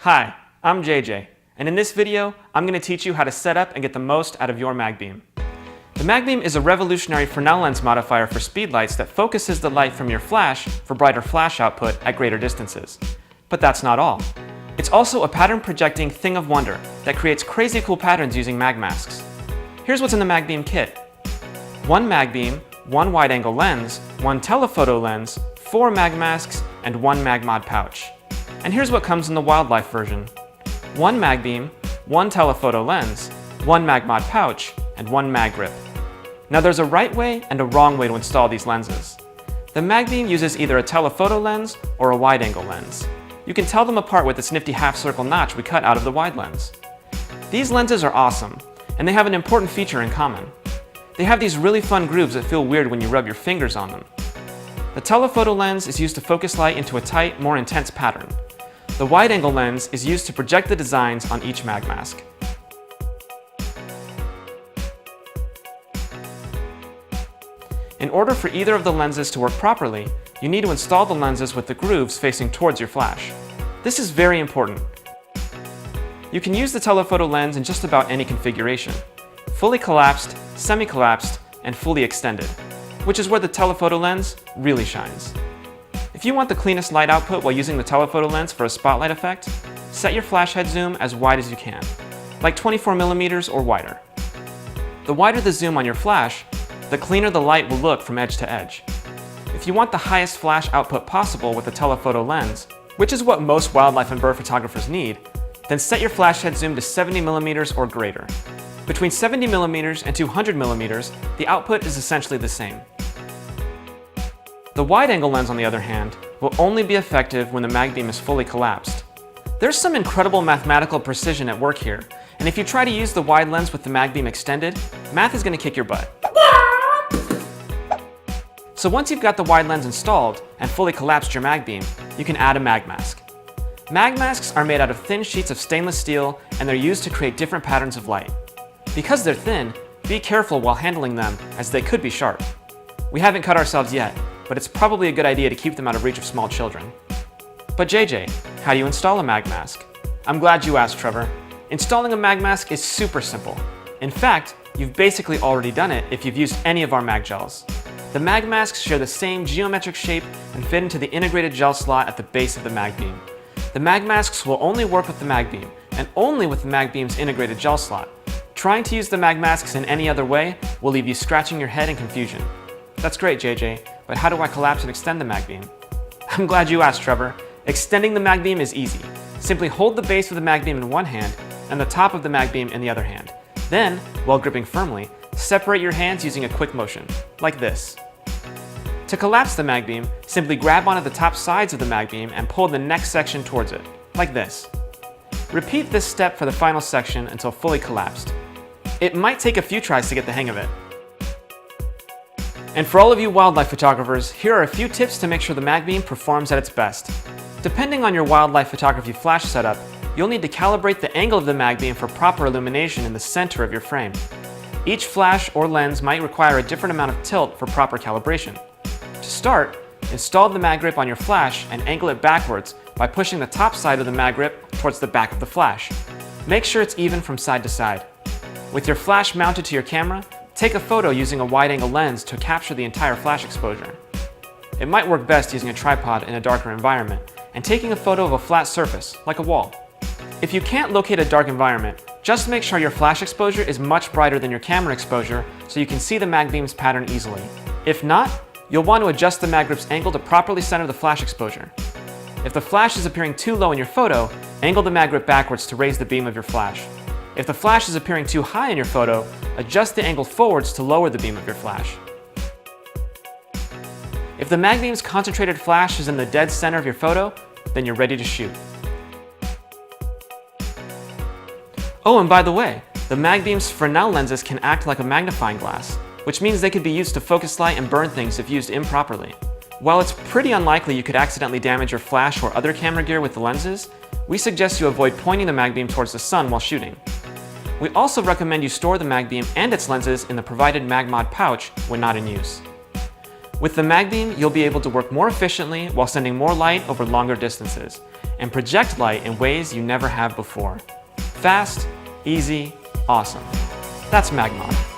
Hi, I'm JJ, and in this video, I'm going to teach you how to set up and get the most out of your MagBeam. The MagBeam is a revolutionary Fresnel lens modifier for speedlights that focuses the light from your flash for brighter flash output at greater distances. But that's not all. It's also a pattern projecting thing of wonder that creates crazy cool patterns using mag masks. Here's what's in the MagBeam kit. One MagBeam, one wide-angle lens, one telephoto lens, 4 mag masks, and one Magmod pouch. And here's what comes in the wildlife version. One MagBeam, one telephoto lens, one Magmod pouch, and one mag grip. Now there's a right way and a wrong way to install these lenses. The MagBeam uses either a telephoto lens or a wide-angle lens. You can tell them apart with this nifty half-circle notch we cut out of the wide lens. These lenses are awesome, and they have an important feature in common. They have these really fun grooves that feel weird when you rub your fingers on them. The telephoto lens is used to focus light into a tight, more intense pattern. The wide-angle lens is used to project the designs on each mag mask. In order for either of the lenses to work properly, you need to install the lenses with the grooves facing towards your flash. This is very important. You can use the telephoto lens in just about any configuration: fully collapsed, semi-collapsed, and fully extended, which is where the telephoto lens really shines. If you want the cleanest light output while using the telephoto lens for a spotlight effect, set your flash head zoom as wide as you can, like 24mm or wider. The wider the zoom on your flash, the cleaner the light will look from edge to edge. If you want the highest flash output possible with the telephoto lens, which is what most wildlife and bird photographers need, then set your flash head zoom to 70mm or greater. Between 70mm and 200mm, the output is essentially the same. The wide-angle lens, on the other hand, will only be effective when the MagBeam is fully collapsed. There's some incredible mathematical precision at work here, and if you try to use the wide lens with the MagBeam extended, math is going to kick your butt. So once you've got the wide lens installed and fully collapsed your MagBeam, you can add a mag mask. Mag masks are made out of thin sheets of stainless steel, and they're used to create different patterns of light. Because they're thin, be careful while handling them, as they could be sharp. We haven't cut ourselves yet, but it's probably a good idea to keep them out of reach of small children. But JJ, how do you install a mag mask? I'm glad you asked, Trevor. Installing a mag mask is super simple. In fact, you've basically already done it if you've used any of our mag gels. The mag masks share the same geometric shape and fit into the integrated gel slot at the base of the MagBeam. The mag masks will only work with the MagBeam, and only with the MagBeam's integrated gel slot. Trying to use the mag masks in any other way will leave you scratching your head in confusion. That's great, JJ, but how do I collapse and extend the MagBeam? I'm glad you asked, Trevor. Extending the MagBeam is easy. Simply hold the base of the MagBeam in one hand and the top of the MagBeam in the other hand. Then, while gripping firmly, separate your hands using a quick motion, like this. To collapse the MagBeam, simply grab onto the top sides of the MagBeam and pull the next section towards it, like this. Repeat this step for the final section until fully collapsed. It might take a few tries to get the hang of it. And for all of you wildlife photographers, here are a few tips to make sure the MagBeam performs at its best. Depending on your wildlife photography flash setup, you'll need to calibrate the angle of the MagBeam for proper illumination in the center of your frame. Each flash or lens might require a different amount of tilt for proper calibration. To start, install the mag grip on your flash and angle it backwards by pushing the top side of the mag grip towards the back of the flash. Make sure it's even from side to side. With your flash mounted to your camera, take a photo using a wide-angle lens to capture the entire flash exposure. It might work best using a tripod in a darker environment and taking a photo of a flat surface, like a wall. If you can't locate a dark environment, just make sure your flash exposure is much brighter than your camera exposure so you can see the MagBeam's pattern easily. If not, you'll want to adjust the mag grip's angle to properly center the flash exposure. If the flash is appearing too low in your photo, angle the mag grip backwards to raise the beam of your flash. If the flash is appearing too high in your photo, adjust the angle forwards to lower the beam of your flash. If the MagBeam's concentrated flash is in the dead center of your photo, then you're ready to shoot. Oh, and by the way, the MagBeam's Fresnel lenses can act like a magnifying glass, which means they could be used to focus light and burn things if used improperly. While it's pretty unlikely you could accidentally damage your flash or other camera gear with the lenses, we suggest you avoid pointing the MagBeam towards the sun while shooting. We also recommend you store the MagBeam and its lenses in the provided Magmod pouch when not in use. With the MagBeam, you'll be able to work more efficiently while sending more light over longer distances, and project light in ways you never have before. Fast, easy, awesome. That's Magmod.